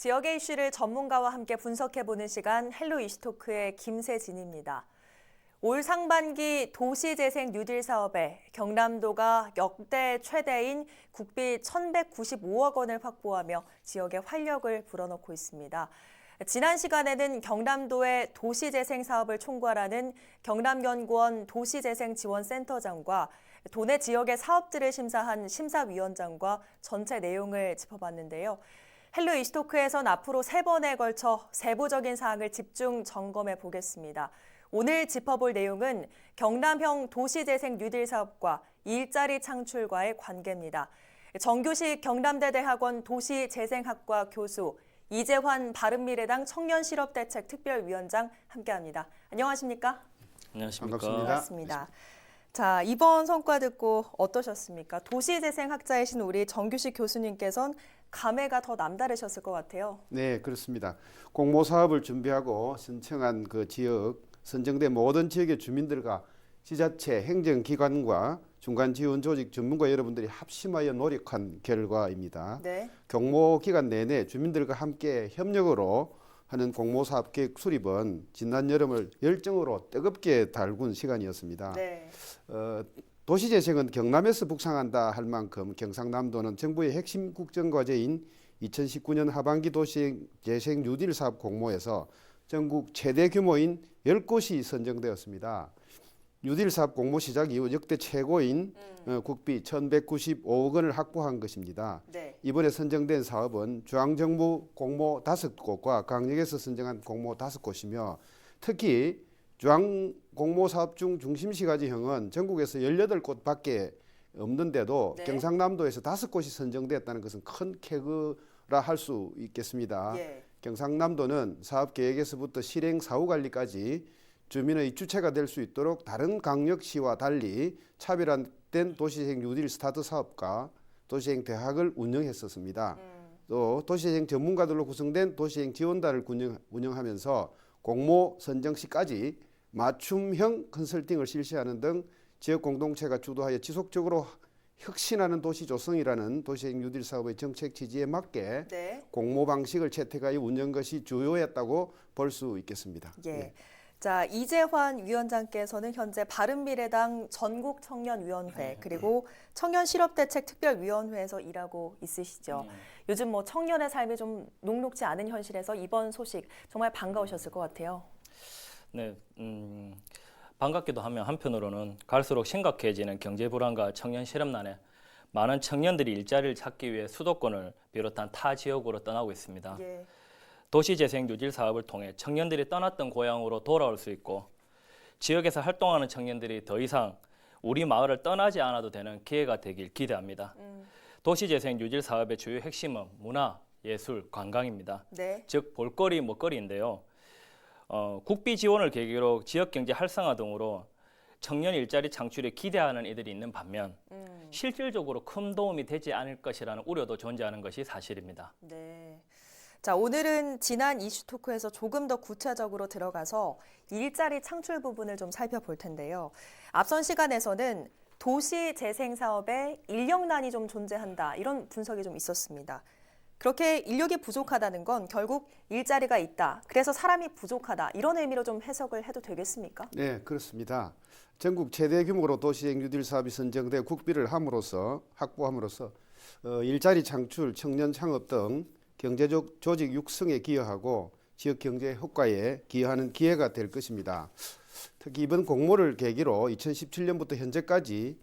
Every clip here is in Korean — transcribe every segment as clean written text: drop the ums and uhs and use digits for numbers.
지역의 이슈를 전문가와 함께 분석해보는 시간 헬로 이슈토크의 김세진입니다. 올 상반기 도시재생 뉴딜 사업에 경남도가 역대 최대인 국비 1,195억 원을 확보하며 지역에 활력을 불어넣고 있습니다. 지난 시간에는 경남도의 도시재생 사업을 총괄하는 경남연구원 도시재생지원센터장과 도내 지역의 사업들을 심사한 심사위원장과 전체 내용을 짚어봤는데요. 헬로 이슈토크에선 앞으로 3번에 걸쳐 세부적인 사항을 집중 점검해 보겠습니다. 오늘 짚어볼 내용은 경남형 도시재생 뉴딜 사업과 일자리 창출과의 관계입니다. 정규식 경남대대학원 도시재생학과 교수 이재환 바른미래당 청년실업대책 특별위원장 함께합니다. 안녕하십니까? 안녕하십니까? 반갑습니다. 자, 이번 성과 듣고 어떠셨습니까? 도시재생학자이신 우리 정규식 교수님께서는 감회가 더 남다르셨을 것 같아요. 네, 그렇습니다. 공모 사업을 준비하고 신청한 그 지역, 선정된 모든 지역의 주민들과 지자체, 행정기관과 중간 지원 조직 전문가 여러분들이 합심하여 노력한 결과입니다. 네. 공모 기간 내내 주민들과 함께 협력으로 하는 공모 사업 계획 수립은 지난 여름을 열정으로 뜨겁게 달군 시간이었습니다. 네. 도시재생은 경남에서 북상한다 할 만큼 경상남도는 정부의 핵심 국정과제인 2019년 하반기 도시재생 뉴딜 사업 공모에서 전국 최대 규모인 10곳이 선정되었습니다. 뉴딜 사업 공모 시작 이후 역대 최고인 국비 1,195억 원을 확보한 것입니다. 네. 이번에 선정된 사업은 중앙정부 공모 5곳과 강력에서 선정한 공모 5곳이며 특히 중앙 공모 사업 중 중심시가지형은 전국에서 18곳밖에 없는데도 네. 경상남도에서 5곳이 선정됐다는 것은 큰 쾌거라 할 수 있겠습니다. 예. 경상남도는 사업 계획에서부터 실행 사후 관리까지 주민의 주체가 될 수 있도록 다른 강력시와 달리 차별화된 도시재생 뉴딜 스타트 사업과 도시재생 대학을 운영했었습니다. 또 도시재생 전문가들로 구성된 도시재생 지원단을 운영하면서 공모 선정 시까지 맞춤형 컨설팅을 실시하는 등 지역 공동체가 주도하여 지속적으로 혁신하는 도시 조성이라는 도시재생 뉴딜 사업의 정책 취지에 맞게 네. 공모 방식을 채택하여 운영 것이 주요했다고 볼 수 있겠습니다. 예. 네. 자, 이재환 위원장께서는 현재 바른미래당 전국청년위원회 그리고 청년실업대책 특별위원회에서 일하고 있으시죠. 요즘 뭐 청년의 삶이 좀 녹록지 않은 현실에서 이번 소식 정말 반가우셨을 것 같아요. 네, 반갑기도 하며 한편으로는 갈수록 심각해지는 경제 불안과 청년 실업난에 많은 청년들이 일자리를 찾기 위해 수도권을 비롯한 타 지역으로 떠나고 있습니다. 예. 도시재생 뉴딜 사업을 통해 청년들이 떠났던 고향으로 돌아올 수 있고 지역에서 활동하는 청년들이 더 이상 우리 마을을 떠나지 않아도 되는 기회가 되길 기대합니다. 도시재생 뉴딜 사업의 주요 핵심은 문화, 예술, 관광입니다. 네. 즉 볼거리, 먹거리인데요. 국비 지원을 계기로 지역경제 활성화 등으로 청년 일자리 창출에 기대하는 이들이 있는 반면 실질적으로 큰 도움이 되지 않을 것이라는 우려도 존재하는 것이 사실입니다. 네. 자, 오늘은 지난 이슈토크에서 조금 더 구체적으로 들어가서 일자리 창출 부분을 좀 살펴볼 텐데요. 앞선 시간에서는 도시 재생 사업에 인력난이 좀 존재한다, 이런 분석이 좀 있었습니다. 그렇게 인력이 부족하다는 건 결국 일자리가 있다, 그래서 사람이 부족하다, 이런 의미로 좀 해석을 해도 되겠습니까? 네, 그렇습니다. 전국 최대 규모로 도시재생 뉴딜 사업이 선정돼 국비를 확보함으로써 일자리 창출, 청년 창업 등 경제적 조직 육성에 기여하고 지역 경제 효과에 기여하는 기회가 될 것입니다. 특히 이번 공모를 계기로 2017년부터 현재까지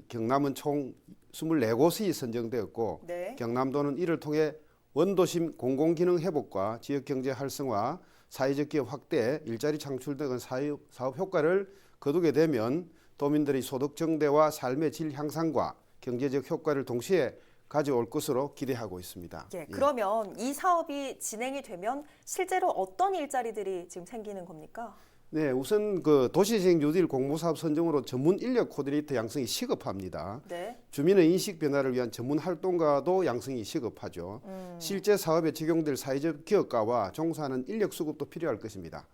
경남은 총 24곳이 선정되었고 네. 경남도는 이를 통해 원도심 공공기능 회복과 지역 경제 활성화, 사회적 기업 확대, 일자리 창출 등의 사업 효과를 거두게 되면 도민들의 소득 증대와 삶의 질 향상과 경제적 효과를 동시에 가져올 것으로 기대하고 있습니다. 예, 그러면 이 사업이 진행이 되면 실제로 어떤 일자리들이 지금 생기는 겁니까? 네, 우선 그 도시재생 뉴딜 공모사업 선정으로 전문 인력 코디네이터 양성이 시급합니다. 네. 주민의 인식 변화를 위한 전문 활동가도 양성이 시급하죠. 실제 사업에 적용될 사회적 기업가와 종사하는 인력 수급도 필요할 것입니다.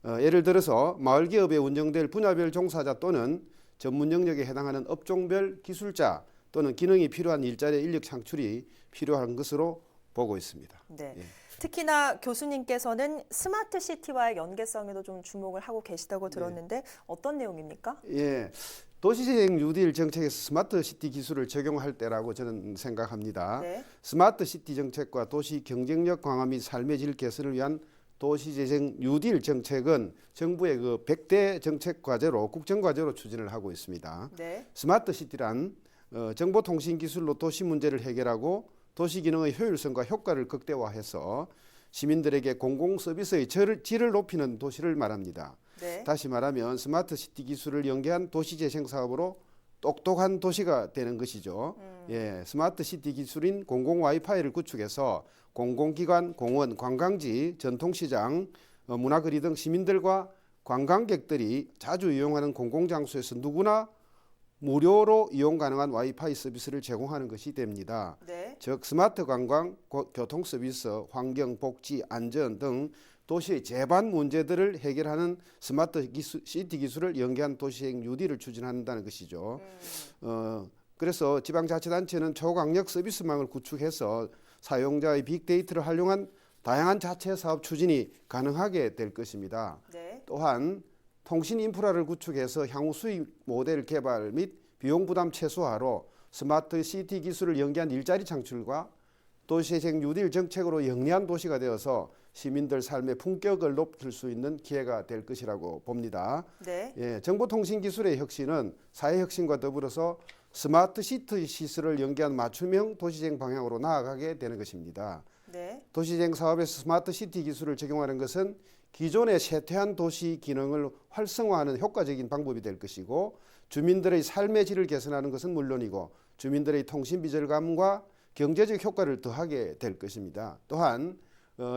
예를 들어서 마을 기업에 운영될 분야별 종사자 또는 전문 영역에 해당하는 업종별 기술자 또는 기능이 필요한 일자리 인력 창출이 필요한 것으로 보고 있습니다. 네. 예. 특히나 교수님께서는 스마트 시티와의 연계성에도 좀 주목을 하고 계시다고 들었는데 어떤 내용입니까? 예, 도시재생 뉴딜 정책에서 스마트 시티 기술을 적용할 때라고 저는 생각합니다. 네. 스마트 시티 정책과 도시 경쟁력 강화 및 삶의 질 개선을 위한 도시재생 뉴딜 정책은 정부의 그 100대 정책 과제로 국정 과제로 추진을 하고 있습니다. 네. 스마트 시티란 정보통신 기술로 도시 문제를 해결하고 도시 기능의 효율성과 효과를 극대화해서 시민들에게 공공 서비스의 질을 높이는 도시를 말합니다. 네. 다시 말하면 스마트 시티 기술을 연계한 도시 재생 사업으로 똑똑한 도시가 되는 것이죠. 예, 스마트 시티 기술인 공공 와이파이를 구축해서 공공기관, 공원, 관광지, 전통시장, 문화거리 등 시민들과 관광객들이 자주 이용하는 공공장소에서 누구나 무료로 이용 가능한 와이파이 서비스를 제공하는 것이 됩니다. 네. 즉 스마트 관광, 교통 서비스, 환경, 복지, 안전 등 도시의 제반 문제들을 해결하는 스마트 시티 기술을 연계한 도시행 뉴딜을 추진한다는 것이죠. 그래서 지방자치단체는 초강력 서비스망을 구축해서 사용자의 빅데이터를 활용한 다양한 자체 사업 추진이 가능하게 될 것입니다. 네. 또한 통신 인프라를 구축해서 향후 수익 모델 개발 및 비용 부담 최소화로 스마트 시티 기술을 연계한 일자리 창출과 도시재생 뉴딜 정책으로 영리한 도시가 되어서 시민들 삶의 품격을 높일 수 있는 기회가 될 것이라고 봅니다. 네. 예, 정보통신 기술의 혁신은 사회 혁신과 더불어서 스마트 시티 시설을 연계한 맞춤형 도시재생 방향으로 나아가게 되는 것입니다. 네. 도시재생 사업에서 스마트 시티 기술을 적용하는 것은 기존의 쇠퇴한 도시 기능을 활성화하는 효과적인 방법이 될 것이고 주민들의 삶의 질을 개선하는 것은 물론이고 주민들의 통신 비절감과 경제적 효과를 더하게 될 것입니다. 또한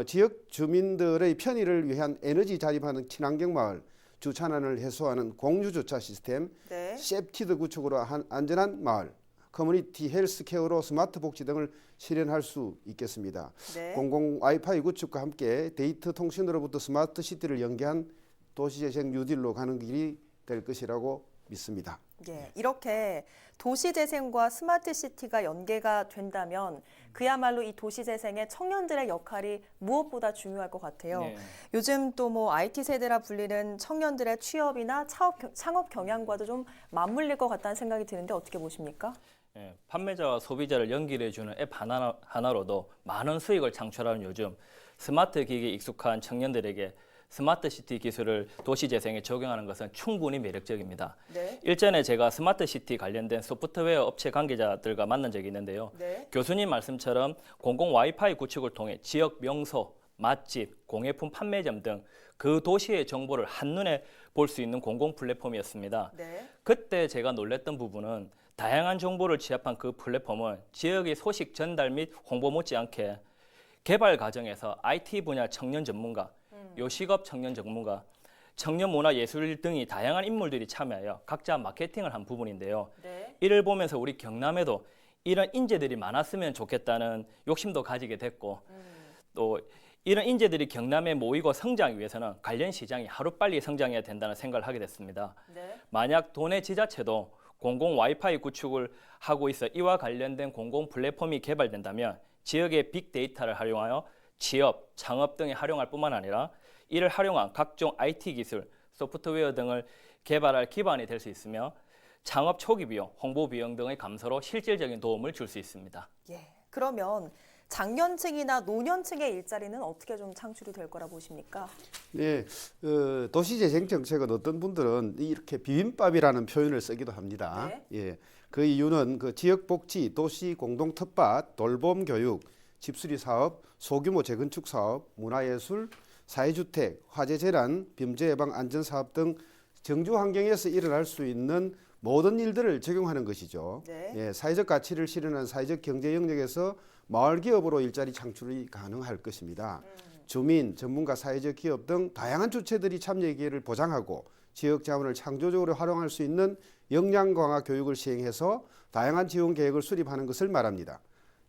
지역 주민들의 편의를 위한 에너지 자립하는 친환경 마을, 주차난을 해소하는 공유주차 시스템, 네. 세프티드 구축으로 한 안전한 마을, 커뮤니티 헬스케어로 스마트 복지 등을 실현할 수 있겠습니다. 네. 공공 와이파이 구축과 함께 데이터 통신으로부터 스마트 시티를 연계한 도시재생 뉴딜로 가는 길이 될 것이라고 믿습니다. 예, 이렇게 도시재생과 스마트시티가 연계가 된다면 그야말로 이 도시재생의 청년들의 역할이 무엇보다 중요할 것 같아요. 네. 요즘 또 뭐 IT 세대라 불리는 청년들의 취업이나 창업 경향과도 좀 맞물릴 것 같다는 생각이 드는데 어떻게 보십니까? 예, 판매자와 소비자를 연결해주는 앱 하나로도 많은 수익을 창출하는 요즘 스마트 기기에 익숙한 청년들에게 스마트 시티 기술을 도시 재생에 적용하는 것은 충분히 매력적입니다. 네. 일전에 제가 스마트 시티 관련된 소프트웨어 업체 관계자들과 만난 적이 있는데요. 네. 교수님 말씀처럼 공공 와이파이 구축을 통해 지역 명소, 맛집, 공예품 판매점 등 그 도시의 정보를 한눈에 볼 수 있는 공공 플랫폼이었습니다. 네. 그때 제가 놀랬던 부분은 다양한 정보를 취합한 그 플랫폼은 지역의 소식 전달 및 홍보 못지않게 개발 과정에서 IT 분야 청년 전문가, 요식업 청년 전문가, 청년 문화 예술 등이 다양한 인물들이 참여하여 각자 마케팅을 한 부분인데요. 네. 이를 보면서 우리 경남에도 이런 인재들이 많았으면 좋겠다는 욕심도 가지게 됐고 또 이런 인재들이 경남에 모이고 성장하기 위해서는 관련 시장이 하루빨리 성장해야 된다는 생각을 하게 됐습니다. 네. 만약 도내 지자체도 공공 와이파이 구축을 하고 있어 이와 관련된 공공 플랫폼이 개발된다면 지역의 빅데이터를 활용하여 취업, 창업 등에 활용할 뿐만 아니라 이를 활용한 각종 IT 기술, 소프트웨어 등을 개발할 기반이 될 수 있으며 창업 초기 비용, 홍보 비용 등의 감소로 실질적인 도움을 줄 수 있습니다. 예. 그러면 장년층이나 노년층의 일자리는 어떻게 좀 창출이 될 거라 보십니까? 네, 도시재생 정책은 어떤 분들은 이렇게 비빔밥이라는 표현을 쓰기도 합니다. 네. 예, 그 이유는 그 지역 복지, 도시 공동 텃밭, 돌봄 교육, 집수리 사업, 소규모 재건축 사업, 문화예술, 사회주택, 화재 재난, 범죄 예방 안전 사업 등 정주 환경에서 일어날 수 있는 모든 일들을 적용하는 것이죠. 네. 예, 사회적 가치를 실현하는 사회적 경제 영역에서 마을 기업으로 일자리 창출이 가능할 것입니다. 주민, 전문가, 사회적 기업 등 다양한 주체들이 참여의 기회를 보장하고 지역 자원을 창조적으로 활용할 수 있는 역량 강화 교육을 시행해서 다양한 지원 계획을 수립하는 것을 말합니다.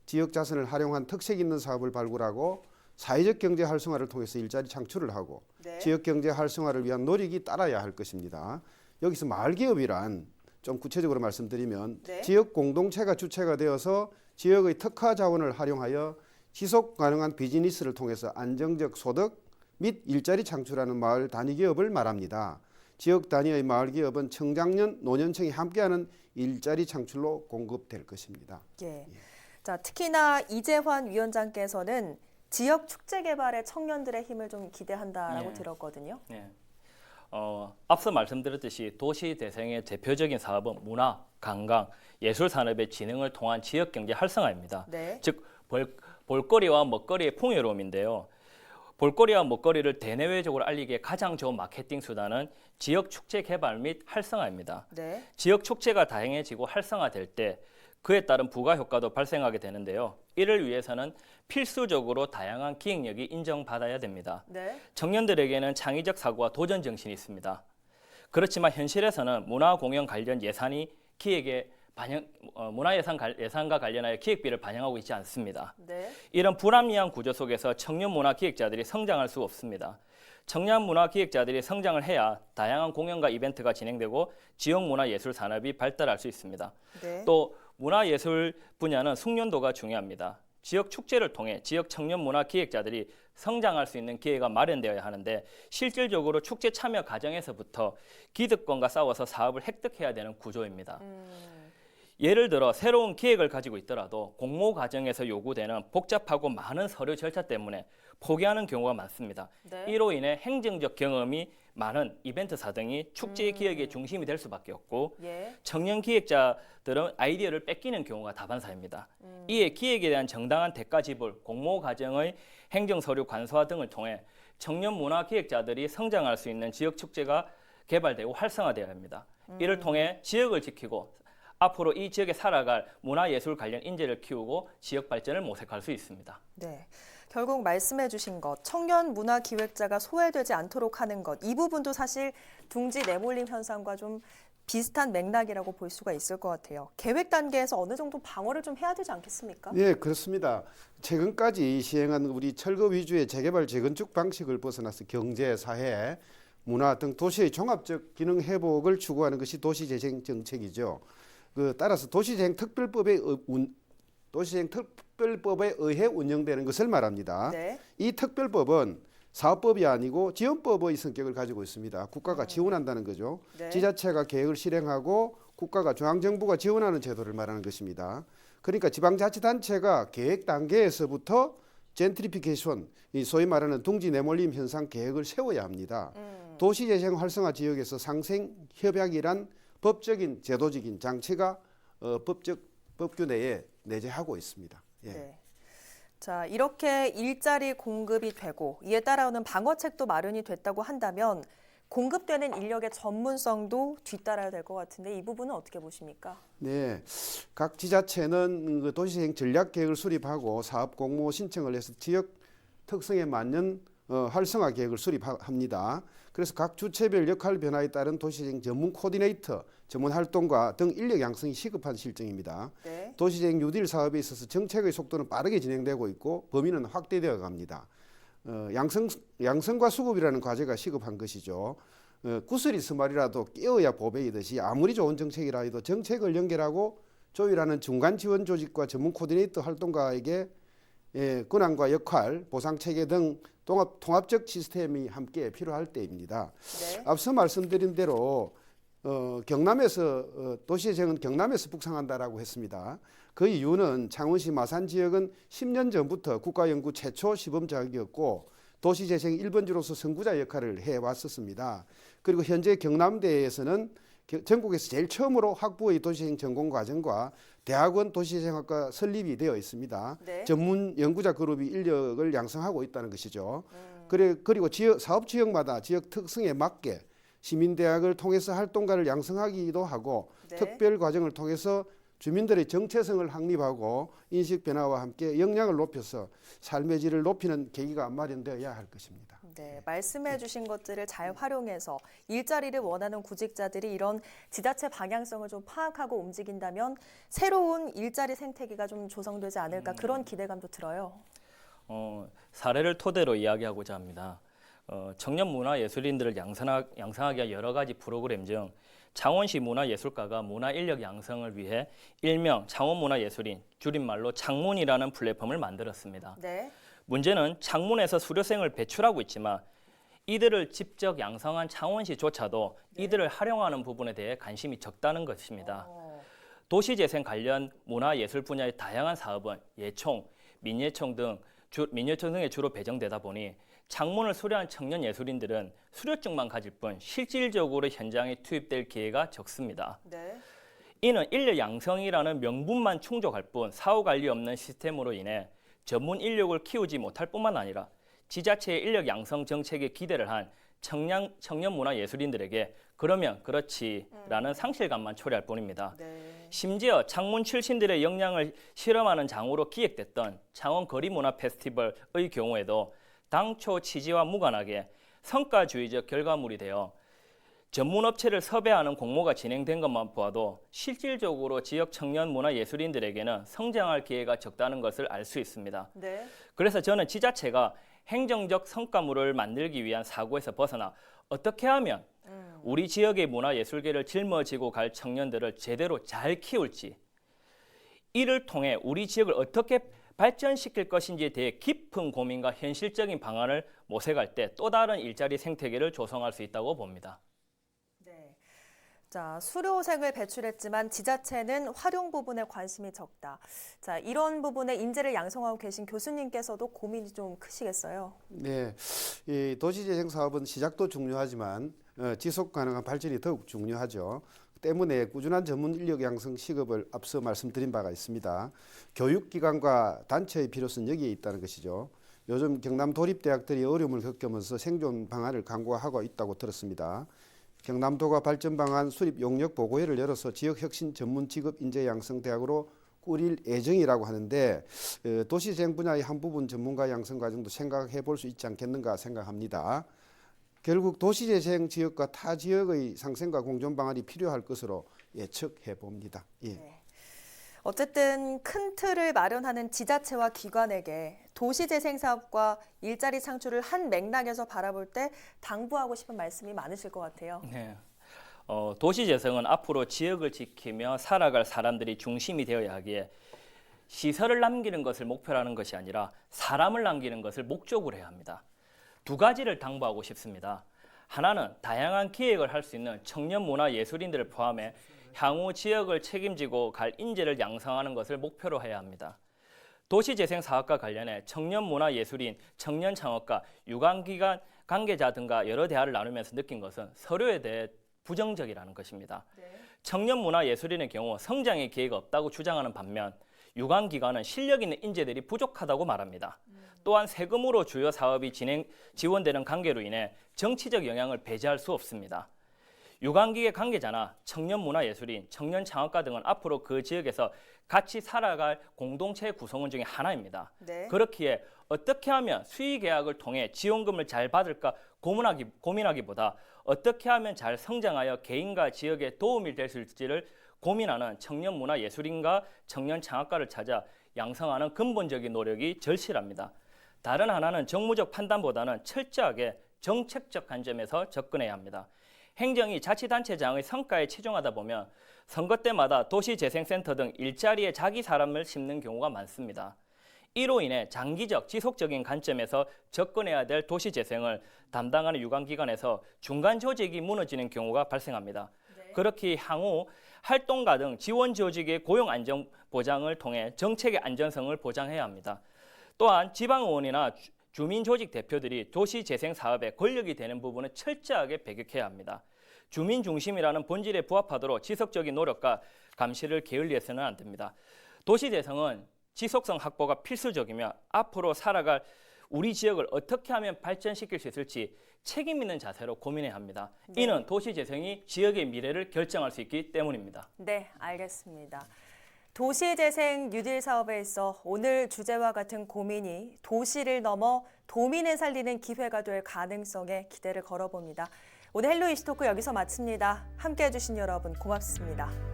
지역 자산을 활용한 특색 있는 사업을 발굴하고 사회적 경제 활성화를 통해서 일자리 창출을 하고 네. 지역 경제 활성화를 위한 노력이 따라야 할 것입니다. 여기서 마을 기업이란 좀 구체적으로 말씀드리면 네. 지역 공동체가 주체가 되어서 지역의 특화 자원을 활용하여 지속 가능한 비즈니스를 통해서 안정적 소득 및 일자리 창출하는 마을 단위 기업을 말합니다. 지역 단위의 마을 기업은 청장년, 노년층이 함께하는 일자리 창출로 공급될 것입니다. 예. 자, 특히나 이재환 위원장께서는 지역 축제 개발에 청년들의 힘을 좀 기대한다라고 예. 들었거든요. 네. 앞서 말씀드렸듯이 도시 대생의 대표적인 사업은 문화, 관광, 예술 산업의 진흥을 통한 지역 경제 활성화입니다. 네. 즉 볼거리와 먹거리의 풍요로움인데요. 볼거리와 먹거리를 대내외적으로 알리기에 가장 좋은 마케팅 수단은 지역 축제 개발 및 활성화입니다. 네. 지역 축제가 다양해지고 활성화될 때 그에 따른 부가 효과도 발생하게 되는데요. 이를 위해서는 필수적으로 다양한 기획력이 인정받아야 됩니다. 네. 청년들에게는 창의적 사고와 도전 정신이 있습니다. 그렇지만 현실에서는 문화공연 관련 예산이 기획에 예산과 관련하여 기획비를 반영하고 있지 않습니다. 네. 이런 불합리한 구조 속에서 청년 문화 기획자들이 성장할 수 없습니다. 청년 문화 기획자들이 성장을 해야 다양한 공연과 이벤트가 진행되고 지역 문화 예술 산업이 발달할 수 있습니다. 네. 또 문화예술 분야는 숙련도가 중요합니다. 지역 축제를 통해 지역 청년 문화 기획자들이 성장할 수 있는 기회가 마련되어야 하는데 실질적으로 축제 참여 과정에서부터 기득권과 싸워서 사업을 획득해야 되는 구조입니다. 예를 들어 새로운 기획을 가지고 있더라도 공모 과정에서 요구되는 복잡하고 많은 서류 절차 때문에 포기하는 경우가 많습니다. 네. 이로 인해 행정적 경험이 많은 이벤트사 등이 축제 기획의 중심이 될 수밖에 없고 예. 청년 기획자들은 아이디어를 뺏기는 경우가 다반사입니다. 이에 기획에 대한 정당한 대가 지불, 공모 과정의 행정 서류 간소화 등을 통해 청년 문화 기획자들이 성장할 수 있는 지역 축제가 개발되고 활성화되어야 합니다. 이를 통해 지역을 지키고 앞으로 이 지역에 살아갈 문화예술 관련 인재를 키우고 지역 발전을 모색할 수 있습니다. 네. 결국 말씀해 주신 것, 청년 문화 기획자가 소외되지 않도록 하는 것, 이 부분도 사실 둥지 내몰림 현상과 좀 비슷한 맥락이라고 볼 수가 있을 것 같아요. 계획 단계에서 어느 정도 방어를 좀 해야 되지 않겠습니까? 네, 그렇습니다. 최근까지 시행한 우리 철거 위주의 재개발 재건축 방식을 벗어나서 경제, 사회, 문화 등 도시의 종합적 기능 회복을 추구하는 것이 도시재생 정책이죠. 따라서 도시재생 특별법에 의해 운영되는 것을 말합니다. 네. 이 특별법은 사업법이 아니고 지원법의 성격을 가지고 있습니다. 국가가 지원한다는 거죠. 네. 지자체가 계획을 실행하고 국가가 중앙정부가 지원하는 제도를 말하는 것입니다. 그러니까 지방자치단체가 계획 단계에서부터 젠트리피케이션, 이 소위 말하는 둥지 내몰림 현상 계획을 세워야 합니다. 도시재생 활성화 지역에서 상생 협약이란 법적인 제도적인 장치가 법규 내에 내재하고 있습니다. 예. 네. 자, 이렇게 일자리 공급이 되고 이에 따라오는 방어책도 마련이 됐다고 한다면 공급되는 인력의 전문성도 뒤따라야 될 것 같은데 이 부분은 어떻게 보십니까? 네, 각 지자체는 도시재생 전략 계획을 수립하고 사업 공모 신청을 해서 지역 특성에 맞는 활성화 계획을 수립합니다. 그래서 각 주체별 역할 변화에 따른 도시재생 전문 코디네이터, 전문 활동가 등 인력 양성이 시급한 실정입니다. 네. 도시재생 뉴딜 사업에 있어서 정책의 속도는 빠르게 진행되고 있고 범위는 확대되어 갑니다. 양성과 수급이라는 과제가 시급한 것이죠. 구슬이 스말이라도 끼어야 보배이듯이 아무리 좋은 정책이라 해도 정책을 연결하고 조율하는 중간 지원 조직과 전문 코디네이터 활동가에게 권한과 역할, 보상체계 등 통합적 시스템이 함께 필요할 때입니다. 네. 앞서 말씀드린 대로 경남에서 도시재생은 경남에서 북상한다라고 했습니다. 그 이유는 창원시 마산 지역은 10년 전부터 국가연구 최초 시범 자격이었고 도시재생 1번지로서 선구자 역할을 해왔었습니다. 그리고 현재 경남대에서는 전국에서 제일 처음으로 학부의 도시재생 전공 과정과 대학원 도시재생학과 설립이 되어 있습니다. 네. 전문 연구자 그룹이 인력을 양성하고 있다는 것이죠. 그리고 사업 지역마다 지역 특성에 맞게 시민대학을 통해서 활동가를 양성하기도 하고 네. 특별 과정을 통해서 주민들의 정체성을 확립하고 인식 변화와 함께 역량을 높여서 삶의 질을 높이는 계기가 마련되어야 할 것입니다. 네, 말씀해 주신 것들을 잘 활용해서 일자리를 원하는 구직자들이 이런 지자체 방향성을 좀 파악하고 움직인다면 새로운 일자리 생태계가 좀 조성되지 않을까 그런 기대감도 들어요. 사례를 토대로 이야기하고자 합니다. 청년 문화 예술인들을 양성하기 위한 여러 가지 프로그램 중 창원시 문화예술가가 문화인력 양성을 위해 일명 창원문화예술인, 줄임말로 창문이라는 플랫폼을 만들었습니다. 네. 문제는 창문에서 수료생을 배출하고 있지만 이들을 직접 양성한 창원시조차도 이들을 활용하는 부분에 대해 관심이 적다는 것입니다. 도시재생 관련 문화예술 분야의 다양한 사업은 예총, 민예총 등에 주로 배정되다 보니 창문을 수료한 청년 예술인들은 수료증만 가질 뿐 실질적으로 현장에 투입될 기회가 적습니다. 네. 이는 인력 양성이라는 명분만 충족할 뿐 사후 관리 없는 시스템으로 인해 전문 인력을 키우지 못할 뿐만 아니라 지자체의 인력 양성 정책에 기대를 한 청년 문화 예술인들에게 그러면 그렇지라는 상실감만 초래할 뿐입니다. 네. 심지어 창문 출신들의 역량을 실험하는 장으로 기획됐던 창원 거리문화 페스티벌의 경우에도 당초 취지와 무관하게 성과주의적 결과물이 되어 전문 업체를 섭외하는 공모가 진행된 것만 보아도 실질적으로 지역 청년 문화 예술인들에게는 성장할 기회가 적다는 것을 알 수 있습니다. 네. 그래서 저는 지자체가 행정적 성과물을 만들기 위한 사고에서 벗어나 어떻게 하면 우리 지역의 문화예술계를 짊어지고 갈 청년들을 제대로 잘 키울지, 이를 통해 우리 지역을 어떻게 발전시킬 것인지에 대해 깊은 고민과 현실적인 방안을 모색할 때 또 다른 일자리 생태계를 조성할 수 있다고 봅니다. 네. 자, 수료생을 배출했지만 지자체는 활용 부분에 관심이 적다. 자, 이런 부분에 인재를 양성하고 계신 교수님께서도 고민이 좀 크시겠어요? 네, 이 도시재생 사업은 시작도 중요하지만 지속 가능한 발전이 더욱 중요하죠. 때문에 꾸준한 전문 인력 양성 시급을 앞서 말씀드린 바가 있습니다. 교육기관과 단체의 필요성은 여기에 있다는 것이죠. 요즘 경남 도립대학들이 어려움을 겪으면서 생존 방안을 강구하고 있다고 들었습니다. 경남도가 발전 방안 수립 용역 보고회를 열어서 지역 혁신 전문 직업 인재 양성 대학으로 꾸릴 예정이라고 하는데 도시재생 분야의 한 부분 전문가 양성 과정도 생각해 볼 수 있지 않겠는가 생각합니다. 결국 도시재생 지역과 타 지역의 상생과 공존 방안이 필요할 것으로 예측해 봅니다. 예. 네. 어쨌든 큰 틀을 마련하는 지자체와 기관에게 도시재생 사업과 일자리 창출을 한 맥락에서 바라볼 때 당부하고 싶은 말씀이 많으실 것 같아요. 네. 도시재생은 앞으로 지역을 지키며 살아갈 사람들이 중심이 되어야 하기에 시설을 남기는 것을 목표로 하는 것이 아니라 사람을 남기는 것을 목적으로 해야 합니다. 두 가지를 당부하고 싶습니다. 하나는 다양한 기획을 할 수 있는 청년 문화 예술인들을 포함해 향후 지역을 책임지고 갈 인재를 양성하는 것을 목표로 해야 합니다. 도시재생 사업과 관련해 청년 문화 예술인, 청년 창업가, 유관기관 관계자 등과 여러 대화를 나누면서 느낀 것은 서로에 대해 부정적이라는 것입니다. 네. 청년 문화 예술인의 경우 성장의 기회가 없다고 주장하는 반면 유관기관은 실력 있는 인재들이 부족하다고 말합니다. 또한 세금으로 주요 사업이 지원되는 관계로 인해 정치적 영향을 배제할 수 없습니다. 유관기계 관계자나 청년 문화예술인, 청년 창업가 등은 앞으로 그 지역에서 같이 살아갈 공동체 구성원 중에 하나입니다. 네. 그렇기에 어떻게 하면 수의 계약을 통해 지원금을 잘 받을까 고민하기보다 어떻게 하면 잘 성장하여 개인과 지역에 도움이 될 수 있을지를 고민하는 청년 문화예술인과 청년 창업가를 찾아 양성하는 근본적인 노력이 절실합니다. 다른 하나는 정무적 판단보다는 철저하게 정책적 관점에서 접근해야 합니다. 행정이 자치단체장의 성과에 치중하다 보면 선거 때마다 도시재생센터 등 일자리에 자기 사람을 심는 경우가 많습니다. 이로 인해 장기적, 지속적인 관점에서 접근해야 될 도시재생을 담당하는 유관기관에서 중간 조직이 무너지는 경우가 발생합니다. 네. 그렇게 향후 활동가 등 지원 조직의 고용 안정 보장을 통해 정책의 안전성을 보장해야 합니다. 또한 지방의원이나 주민조직 대표들이 도시재생 사업에 권력이 되는 부분은 철저하게 배격해야 합니다. 주민 중심이라는 본질에 부합하도록 지속적인 노력과 감시를 게을리해서는 안 됩니다. 도시재생은 지속성 확보가 필수적이며 앞으로 살아갈 우리 지역을 어떻게 하면 발전시킬 수 있을지 책임 있는 자세로 고민해야 합니다. 네. 이는 도시재생이 지역의 미래를 결정할 수 있기 때문입니다. 네, 알겠습니다. 도시재생 뉴딜 사업에 있어 오늘 주제와 같은 고민이 도시를 넘어 도민을 살리는 기회가 될 가능성에 기대를 걸어봅니다. 오늘 헬로 이슈토크 여기서 마칩니다. 함께해 주신 여러분 고맙습니다.